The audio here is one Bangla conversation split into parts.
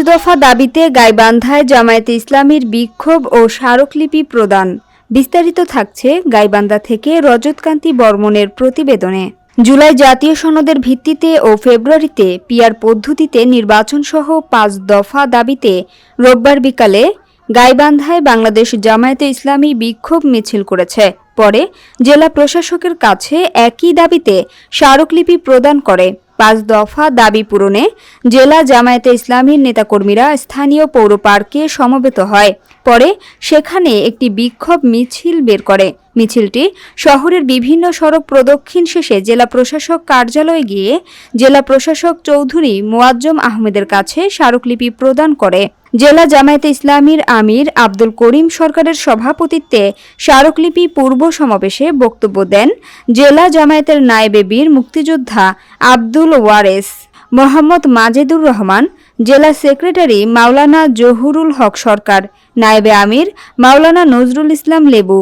দফা দাবিতে গাইবান্ধায় জামায়াতে ইসলামীর বিক্ষোভ ও স্মারকলিপি প্রদান। বিস্তারিত থাকছে গাইবান্ধা থেকে রজতকান্তি বর্মনের প্রতিবেদনে। জুলাই জাতীয় সনদের ভিত্তিতে ও ফেব্রুয়ারিতে পিআর পদ্ধতিতে নির্বাচন সহ ৫ দফা দাবিতে রোববার বিকালে গাইবান্ধায় বাংলাদেশ জামায়াতে ইসলামী বিক্ষোভ মিছিল করেছে। পরে জেলা প্রশাসকের কাছে একই দাবিতে স্মারকলিপি প্রদান করে। ৫ দফা দাবি পূরণে জেলা জামায়াতে ইসলামীর নেতাকর্মীরা স্থানীয় পৌর পার্কে সমবেত হয়। পরে সেখানে একটি বিক্ষোভ মিছিল বের করে। মিছিলটি শহরের বিভিন্ন সড়ক প্রদক্ষিণ শেষে জেলা প্রশাসক কার্যালয়ে গিয়ে জেলা প্রশাসক চৌধুরী মোয়াজ্জম আহমেদের কাছে স্মারকলিপি প্রদান করে। জেলা জামায়াতে ইসলামীর আমির আব্দুল করিম সরকারের সভাপতিত্বে স্মারকলিপি পূর্ব সমাবেশে বক্তব্য দেন জেলা জামায়াতের নায়েবে বীর মুক্তিযোদ্ধা আব্দুল ওয়ারেস, মোহাম্মদ মাজেদুর রহমান, জেলা সেক্রেটারি মাওলানা জহুরুল হক সরকার, নায়েবে আমির মাওলানা নজরুল ইসলাম লেবু,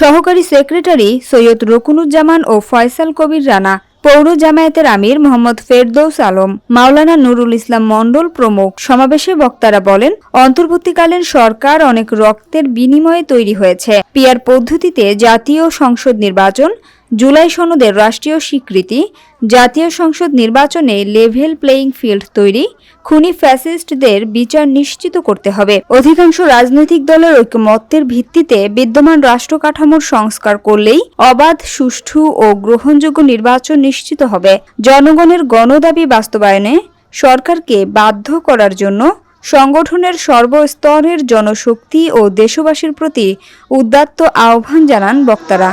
সহকারী সেক্রেটারি সৈয়দ রকুনুজ্জামান ও ফয়সাল কবির রানা, পৌর জামায়াতের আমির মোহাম্মদ ফেরদৌস আলম, মাওলানা নুরুল ইসলাম মণ্ডল প্রমুখ। সমাবেশে বক্তারা বলেন, অন্তর্বর্তীকালীন সরকার অনেক রক্তের বিনিময়ে তৈরি হয়েছে। পিআর পদ্ধতিতে জাতীয় সংসদ নির্বাচন, জুলাই সনদের রাষ্ট্রীয় স্বীকৃতি, জাতীয় সংসদ নির্বাচনে লেভেল প্লেয়িং ফিল্ড তৈরি, খুনি ফ্যাসিস্টদের বিচার নিশ্চিত করতে হবে। অধিকাংশ রাজনৈতিক দলের ঐকমত্যের ভিত্তিতে বিদ্যমান রাষ্ট্র কাঠামোর সংস্কার করলেই অবাধ, সুষ্ঠু ও গ্রহণযোগ্য নির্বাচন নিশ্চিত হবে। জনগণের গণদাবি বাস্তবায়নে সরকারকে বাধ্য করার জন্য সংগঠনের সর্বস্তরের জনশক্তি ও দেশবাসীর প্রতি উদাত্ত আহ্বান জানান বক্তারা।